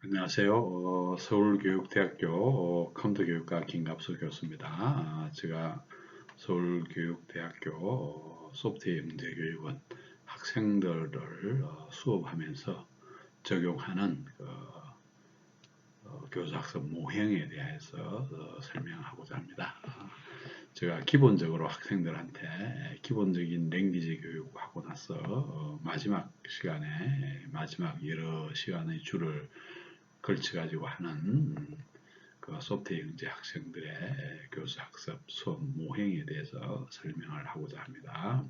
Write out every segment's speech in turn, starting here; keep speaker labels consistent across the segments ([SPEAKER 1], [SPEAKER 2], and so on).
[SPEAKER 1] 안녕하세요. 서울교육대학교 컴퓨터교육과 김갑수 교수입니다. 제가 서울교육대학교 소프트웨어 영재교육원 학생들을 수업하면서 적용하는 교수학습 모형에 대해서 설명하고자 합니다. 제가 기본적으로 학생들한테 기본적인 랭귀지 교육하고 나서 마지막 여러 시간의 줄을 걸쳐가지고 하는 그 소프트웨어 영재 학생들의 교수 학습 수업 모형에 대해서 설명을 하고자 합니다.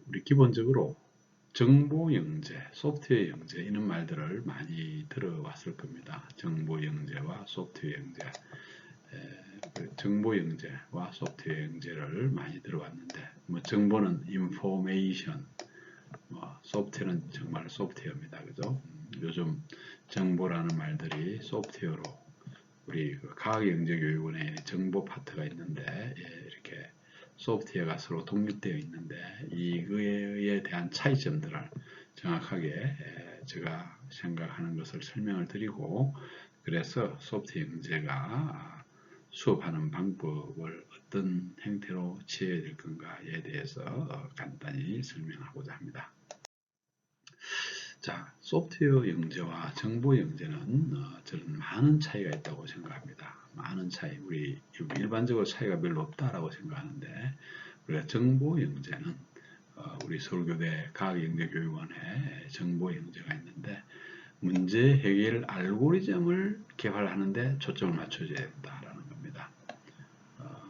[SPEAKER 1] 우리 기본적으로 정보 영재, 소프트웨어 영재 이런 말들을 많이 들어왔을 겁니다. 정보 영재와 소프트웨어 영재, 정보 영재와 소프트웨어 영재를 많이 들어왔는데, 정보는 information, 소프트웨어는 정말 소프트웨어입니다. 그죠? 요즘 정보라는 말들이 소프트웨어로 우리 과학영재교육원에 정보 파트가 있는데 이렇게 소프트웨어가 서로 독립되어 있는데 이거에 대한 차이점들을 정확하게 제가 생각하는 것을 설명을 드리고 그래서 소프트웨어 영재가 수업하는 방법을 어떤 형태로 취해야 될 건가에 대해서 간단히 설명하고자 합니다. 자, 소프트웨어 영재와 정보 영재는 저는 많은 차이가 있다고 생각합니다. 많은 차이, 우리 일반적으로 차이가 별로 없다라고 생각하는데 우리가 정보 영재는 우리 서울교대 과학영재교육원에 정보 영재가 있는데 문제 해결 알고리즘을 개발하는데 초점을 맞춰줘야 된다라는 겁니다.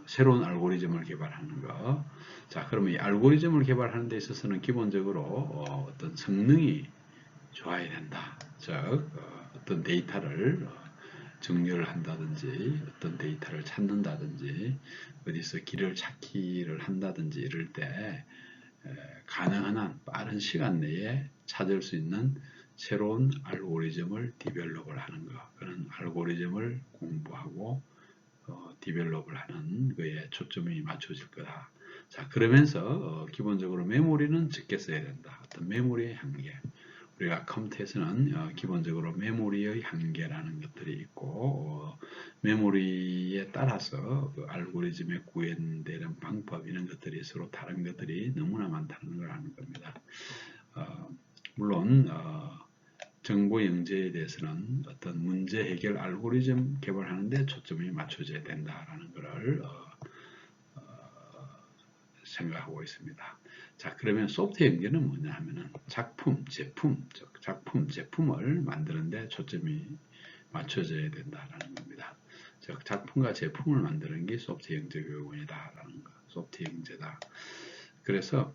[SPEAKER 1] 새로운 알고리즘을 개발하는 거. 자, 그러면 이 알고리즘을 개발하는 데 있어서는 기본적으로 어떤 성능이 좋아야 된다. 즉, 어떤 데이터를 정렬을 한다든지, 어떤 데이터를 찾는다든지, 어디서 길을 찾기를 한다든지 이럴 때 가능한 한 빠른 시간 내에 찾을 수 있는 새로운 알고리즘을 디벨롭을 하는 것. 그런 알고리즘을 공부하고 디벨롭을 하는 거에 초점이 맞춰질 거다. 자, 그러면서 기본적으로 메모리는 적게 써야 된다. 어떤 메모리의 한계. 우리가 컴퓨터에서는 기본적으로 메모리의 한계라는 것들이 있고 메모리에 따라서 그 알고리즘에 구현되는 방법 이런 것들이 서로 다른 것들이 너무나 많다는 걸 아는 겁니다. 물론 정보 영재에 대해서는 어떤 문제 해결 알고리즘 개발하는데 초점이 맞춰져야 된다라는 것을 생각하고 있습니다. 자, 그러면 소프트웨어 연계는 뭐냐 하면은 작품, 제품을 만드는데 초점이 맞춰져야 된다라는 겁니다. 즉, 작품과 제품을 만드는 게 소프트웨어 영재 교육원이다라는 거, 소프트웨어 영재다. 그래서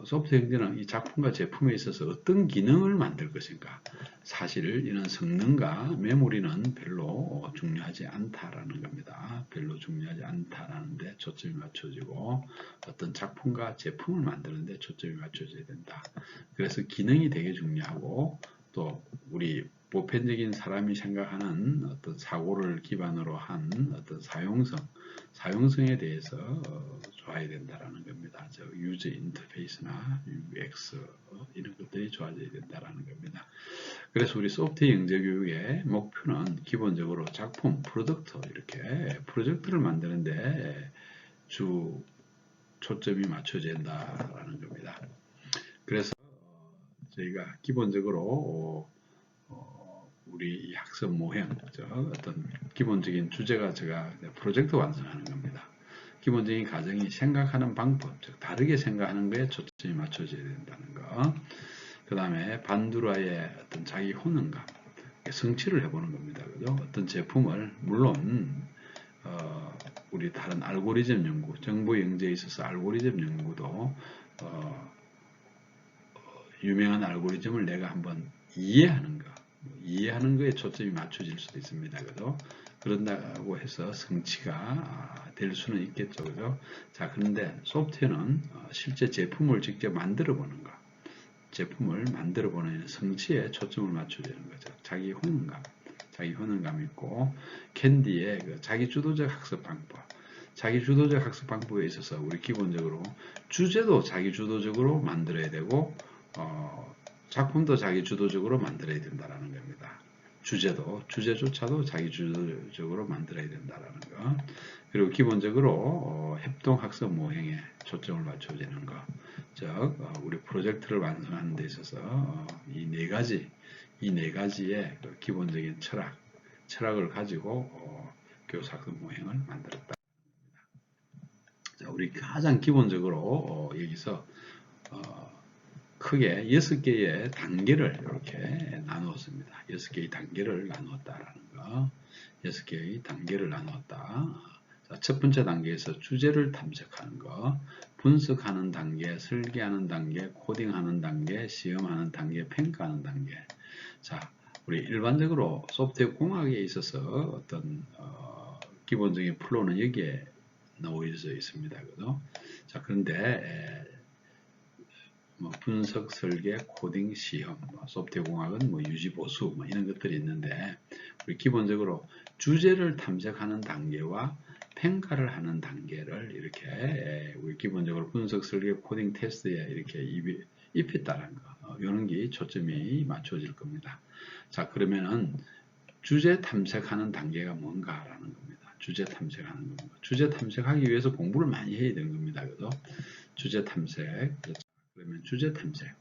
[SPEAKER 1] 소프트웨어 영재는 이 작품과 제품에 있어서 어떤 기능을 만들 것인가. 사실 이런 성능과 메모리는 별로 중요하지 않다라는 겁니다. 별로 중요하지 않다라는데 초점이 맞춰지고 어떤 작품과 제품을 만드는데 초점이 맞춰져야 된다. 그래서 기능이 되게 중요하고 또 우리 보편적인 사람이 생각하는 어떤 사고를 기반으로 한 어떤 사용성에 대해서 좋아야 된다라는 겁니다. 저 유저 인터페이스나 UX 이런 것들이 좋아져야 된다라는 겁니다. 그래서 우리 소프트웨어 영재 교육의 목표는 기본적으로 작품, 프로덕트 이렇게 프로젝트를 만드는데 주 초점이 맞춰져야 된다라는 겁니다. 그래서 저희가 기본적으로 우리 학습 모형, 어떤 기본적인 주제가 제가 프로젝트 완성하는 겁니다. 기본적인 과정이 생각하는 방법, 즉 다르게 생각하는 거에 초점이 맞춰져야 된다는 거. 그 다음에 반두라의 어떤 자기 효능감, 성취를 해보는 겁니다. 그죠? 어떤 제품을 물론 우리 다른 알고리즘 연구, 정보 영재에 있어서 알고리즘 연구도 유명한 알고리즘을 내가 한번 이해하는 거, 이해하는 거에 초점이 맞춰질 수도 있습니다. 그죠? 그런다고 해서 성취가 될 수는 있겠죠. 그죠? 자, 그런데 소프트웨어는 실제 제품을 직접 만들어 보는 거, 제품을 만들어 보는 성취에 초점을 맞춰주는 거죠. 자기 효능감 있고 캔디의 그 자기 주도적 학습 방법. 자기 주도적 학습 방법에 있어서 우리 기본적으로 주제도 자기 주도적으로 만들어야 되고 작품도 자기 주도적으로 만들어야 된다라는 겁니다. 주제조차도 자기 주도적으로 만들어야 된다라는 거. 그리고 기본적으로 협동학습 모형에 초점을 맞춰지는 거. 즉, 우리 프로젝트를 완성하는 데 있어서 이 네 가지의 그 기본적인 철학을 가지고 교사학습 모형을 만들었다. 자, 우리 가장 기본적으로 여기서 크게 6개의 단계를 이렇게 나누었습니다. 6개의 단계를 나누었다라는 거. 6개의 단계를 나누었다. 자, 첫 번째 단계에서 주제를 탐색하는 거, 분석하는 단계, 설계하는 단계, 코딩하는 단계, 시험하는 단계, 평가하는 단계. 자, 우리 일반적으로 소프트웨어 공학에 있어서 어떤 기본적인 플로우는 여기에 놓여져 있습니다. 그죠? 자, 그런데 분석, 설계, 코딩, 시험, 소프트웨어 공학은 유지, 보수 이런 것들이 있는데 우리 기본적으로 주제를 탐색하는 단계와 평가를 하는 단계를 이렇게 우리 기본적으로 분석, 설계, 코딩, 테스트에 이렇게 입혔다는 거. 이런 게 초점이 맞춰질 겁니다. 자, 그러면은 주제 탐색하는 단계가 뭔가라는 겁니다. 주제 탐색하는 겁니다. 주제 탐색하기 위해서 공부를 많이 해야 되는 겁니다. 그죠? 주제 탐색. 그러면 주제 탐색.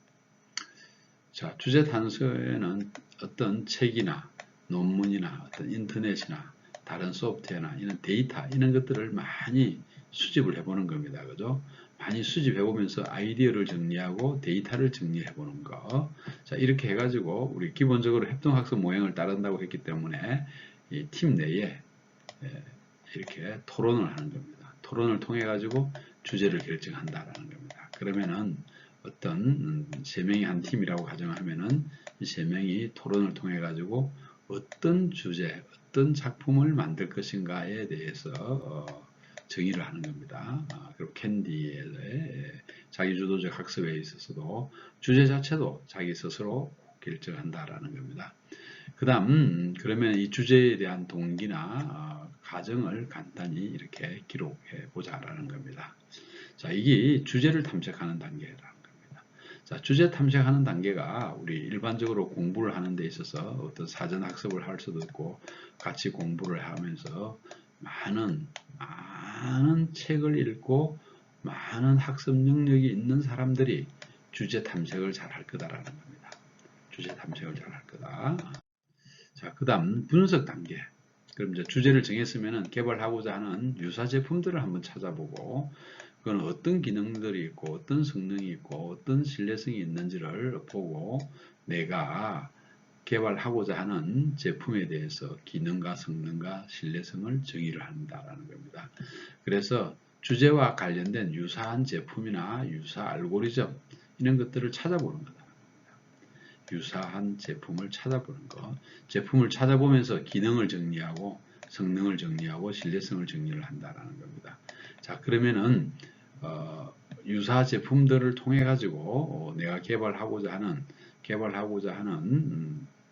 [SPEAKER 1] 자, 주제 탐색에는 어떤 책이나 논문이나 어떤 인터넷이나 다른 소프트웨어나 이런 데이터 이런 것들을 많이 수집을 해보는 겁니다. 그죠? 많이 수집해보면서 아이디어를 정리하고 데이터를 정리해보는 거. 자, 이렇게 해가지고 우리 기본적으로 협동학습 모형을 따른다고 했기 때문에 이 팀 내에 이렇게 토론을 하는 겁니다. 토론을 통해 가지고 주제를 결정한다라는 겁니다. 그러면은 어떤 3명이 한 팀이라고 가정하면은 이 3명이 토론을 통해 가지고 어떤 주제, 어떤 작품을 만들 것인가에 대해서 정의를 하는 겁니다. 그리고 캔디의 자기주도적 학습에 있어서도 주제 자체도 자기 스스로 결정한다라는 겁니다. 그 다음 그러면 이 주제에 대한 동기나 가정을 간단히 이렇게 기록해 보자라는 겁니다. 자, 이게 주제를 탐색하는 단계라는 겁니다. 자, 주제 탐색하는 단계가 우리 일반적으로 공부를 하는 데 있어서 어떤 사전 학습을 할 수도 있고 같이 공부를 하면서 많은 책을 읽고 많은 학습 능력이 있는 사람들이 주제 탐색을 잘 할 거다라는 겁니다. 주제 탐색을 잘 할 거다. 자, 그 다음 분석 단계. 그럼 이제 주제를 정했으면 개발하고자 하는 유사 제품들을 한번 찾아보고 그건 어떤 기능들이 있고 어떤 성능이 있고 어떤 신뢰성이 있는지를 보고 내가 개발하고자 하는 제품에 대해서 기능과 성능과 신뢰성을 정의를 한다라는 겁니다. 그래서 주제와 관련된 유사한 제품이나 유사 알고리즘 이런 것들을 찾아보는 거다. 유사한 제품을 찾아보는 것. 제품을 찾아보면서 기능을 정리하고 성능을 정리하고 신뢰성을 정리를 한다라는 겁니다. 자, 그러면은 유사 제품들을 통해 가지고 내가 개발하고자 하는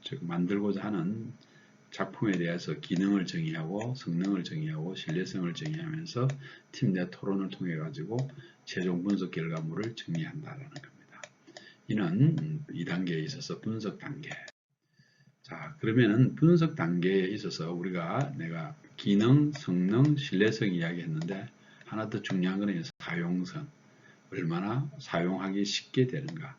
[SPEAKER 1] 즉 만들고자 하는 작품에 대해서 기능을 정의하고 성능을 정의하고 신뢰성을 정의하면서 팀 내 토론을 통해 가지고 최종 분석 결과물을 정리한다라는 겁니다. 이는 2단계에 있어서 분석 단계. 자, 그러면은 분석 단계에 있어서 내가 기능, 성능, 신뢰성 이야기했는데 하나 더 중요한 거는 사용성. 얼마나 사용하기 쉽게 되는가.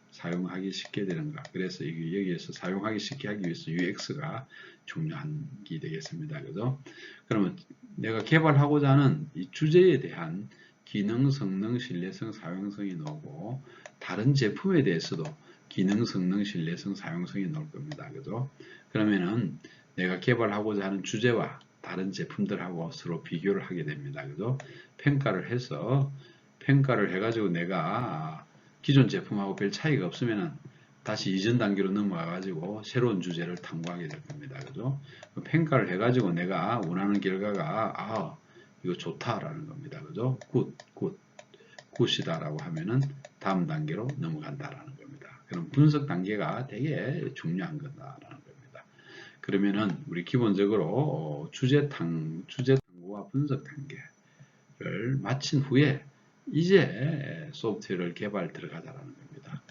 [SPEAKER 1] 그래서 여기에서 사용하기 쉽게 하기 위해서 UX가 중요한 게 되겠습니다. 그죠? 그러면 내가 개발하고자 하는 이 주제에 대한 기능, 성능, 신뢰성, 사용성이 나오고 다른 제품에 대해서도 기능, 성능, 신뢰성, 사용성이 나올 겁니다. 그죠? 그러면은 내가 개발하고자 하는 주제와 다른 제품들하고 서로 비교를 하게 됩니다. 그죠? 평가를 해가지고 내가 기존 제품하고 별 차이가 없으면은 다시 이전 단계로 넘어가가지고 새로운 주제를 탐구하게 될 겁니다. 그죠? 평가를 해가지고 내가 원하는 결과가 이거 좋다라는 겁니다. 그죠? 굿이다라고 하면은 다음 단계로 넘어간다라는 겁니다. 그럼 분석 단계가 되게 중요한 거다라는 겁니다. 그러면은 우리 기본적으로 주제 탐구와 분석 단계를 마친 후에 이제 소프트웨어를 개발 들어가자라는 겁니다.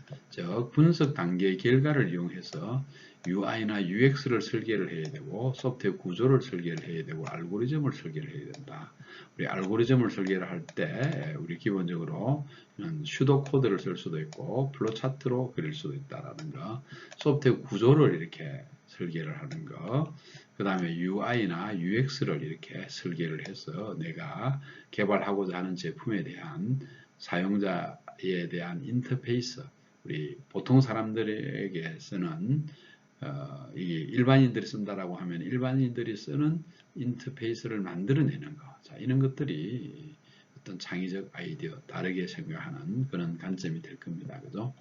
[SPEAKER 1] 즉 분석 단계의 결과를 이용해서 UI나 UX를 설계를 해야 되고 소프트웨어 구조를 설계를 해야 되고 알고리즘을 설계를 해야 된다. 우리 알고리즘을 설계를 할 때 우리 기본적으로 슈도 코드를 쓸 수도 있고 플로 차트로 그릴 수도 있다라는 거, 소프트웨어 구조를 이렇게 설계를 하는 거, 그 다음에 UI나 UX를 이렇게 설계를 해서 내가 개발하고자 하는 제품에 대한 사용자에 대한 인터페이스, 우리 보통 사람들에게 쓰는 이게 일반인들이 쓴다라고 하면 일반인들이 쓰는 인터페이스를 만들어내는 거. 자, 이런 것들이 어떤 창의적 아이디어, 다르게 생각하는 그런 관점이 될 겁니다. 그죠?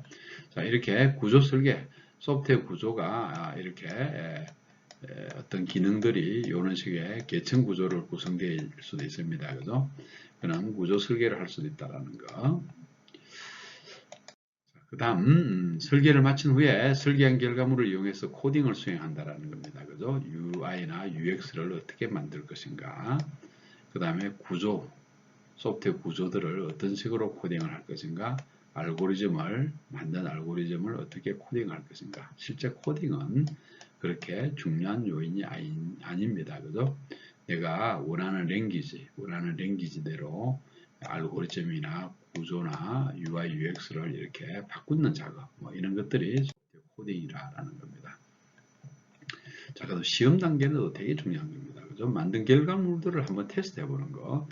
[SPEAKER 1] 자, 이렇게 구조 설계, 소프트웨어 구조가 이렇게 어떤 기능들이 이런 식의 계층 구조를 구성될 수도 있습니다. 그죠? 그런 구조 설계를 할 수도 있다라는 거. 그 다음 설계를 마친 후에 설계한 결과물을 이용해서 코딩을 수행한다라는 겁니다. 그죠? UI나 UX를 어떻게 만들 것인가. 그 다음에 구조, 소프트웨어 구조들을 어떤 식으로 코딩을 할 것인가. 만든 알고리즘을 어떻게 코딩할 것인가. 실제 코딩은 그렇게 중요한 요인이 아닙니다. 그죠? 내가 원하는 랭귀지대로 알고리즘이나 구조나 UI, UX를 이렇게 바꾸는 작업, 뭐 이런 것들이 코딩이라는 겁니다. 자, 그럼 시험 단계는 되게 중요한 겁니다. 그죠? 만든 결과물들을 한번 테스트 해보는 거.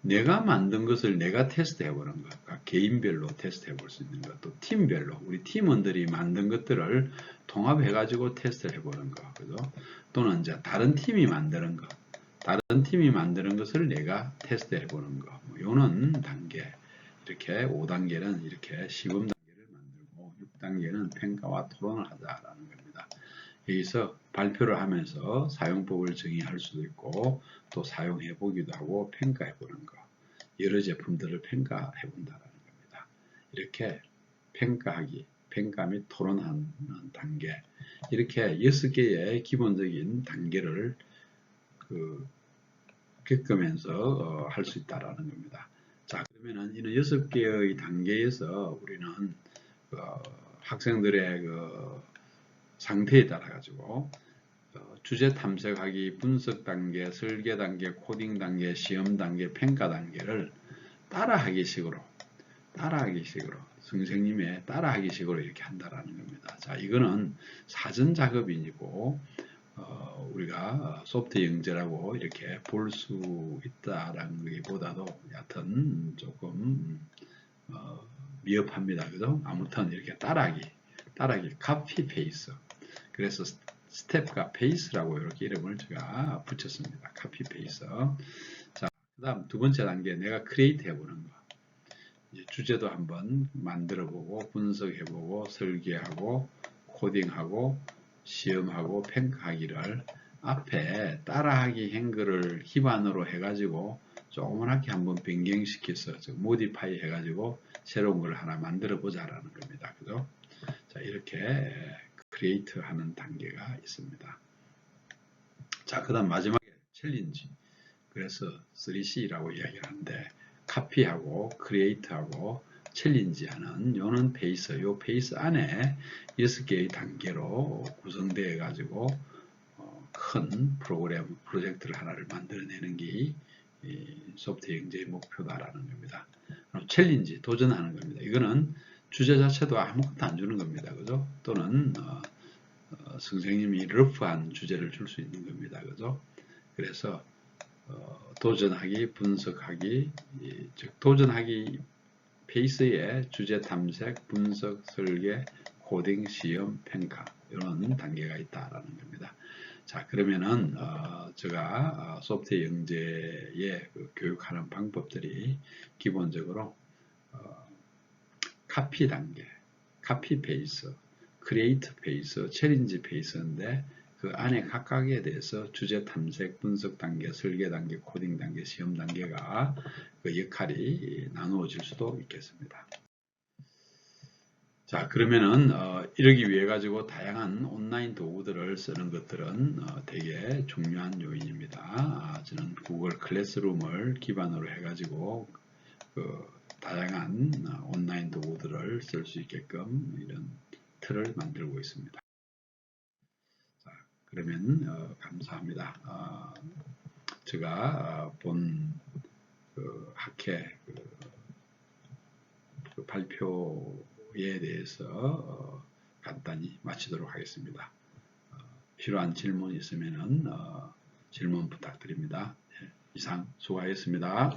[SPEAKER 1] 내가 만든 것을 내가 테스트 해보는 것, 그러니까 개인별로 테스트 해볼 수 있는 것, 또 팀별로, 우리 팀원들이 만든 것들을 통합해가지고 테스트를 해보는 것, 그죠? 또는 이제 다른 팀이 만드는 것, 다른 팀이 만드는 것을 내가 테스트 해보는 것, 뭐 요는 단계, 이렇게 5단계는 이렇게 시범 단계를 만들고 6단계는 평가와 토론을 하자라는 겁니다. 여기서 발표를 하면서 사용법을 정의할 수도 있고 또 사용해 보기도 하고 평가해 보는 거, 여러 제품들을 평가해 본다는 겁니다. 이렇게 평가하기, 평가 및 토론하는 단계, 이렇게 6개의 기본적인 단계를 겪으면서 할 수 있다는 겁니다. 자, 그러면은 이런 6개의 단계에서 우리는 학생들의 상태에 따라 가지고 주제 탐색하기, 분석 단계, 설계 단계, 코딩 단계, 시험 단계, 평가 단계를 따라하기 식으로 선생님의 따라하기 식으로 이렇게 한다라는 겁니다. 자, 이거는 사전 작업이고 우리가 소프트 영재라고 이렇게 볼 수 있다라는 것보다도 여하튼 조금 미흡합니다. 그죠? 아무튼 이렇게 따라하기, 카피 페이스. 그래서 스텝과 페이스라고 이렇게 이름을 제가 붙였습니다. 카피 페이스. 자, 그 다음 두 번째 단계, 내가 크리에이트 해보는 거. 이제 주제도 한번 만들어보고, 분석해보고, 설계하고, 코딩하고, 시험하고, 평가하기를 앞에 따라하기 행거를 기반으로 해가지고 조그맣게 한번 변경시켜서 모디파이 해가지고 새로운 걸 하나 만들어 보자라는 겁니다. 그죠? 자, 이렇게 크리에이트 하는 단계가 있습니다. 자, 그 다음 마지막에 챌린지. 그래서 3C라고 이야기를 하는데, 카피하고, 크리에이트하고, 챌린지 하는 요는 페이스, 요 페이스 안에 6개의 단계로 구성되어 가지고 큰 프로젝트를 하나를 만들어내는 게 소프트웨어 영재의 목표다라는 겁니다. 챌린지, 도전하는 겁니다. 이거는 주제 자체도 아무것도 안 주는 겁니다. 그죠? 또는 선생님이 러프한 주제를 줄 수 있는 겁니다. 그죠? 그래서 도전하기, 분석하기, 즉 도전하기 페이스의 주제 탐색, 분석, 설계, 코딩, 시험, 평가 이런 단계가 있다라는 겁니다. 자, 그러면은 제가 소프트웨어 영재에 교육하는 방법들이 기본적으로 카피 단계, 카피 페이스, 크리에이트 페이스, 챌린지 페이스인데 그 안에 각각에 대해서 주제 탐색, 분석 단계, 설계 단계, 코딩 단계, 시험 단계가 그 역할이 나누어질 수도 있겠습니다. 자, 그러면은 이러기 위해 가지고 다양한 온라인 도구들을 쓰는 것들은 되게 중요한 요인입니다. 저는 구글 클래스룸을 기반으로 해 가지고 다양한 온라인 도구들을 쓸 수 있게끔 이런 틀을 만들고 있습니다. 자, 그러면 감사합니다. 제가 본 학회 그 발표에 대해서 간단히 마치도록 하겠습니다. 필요한 질문 있으면 질문 부탁드립니다. 이상 수고하셨습니다.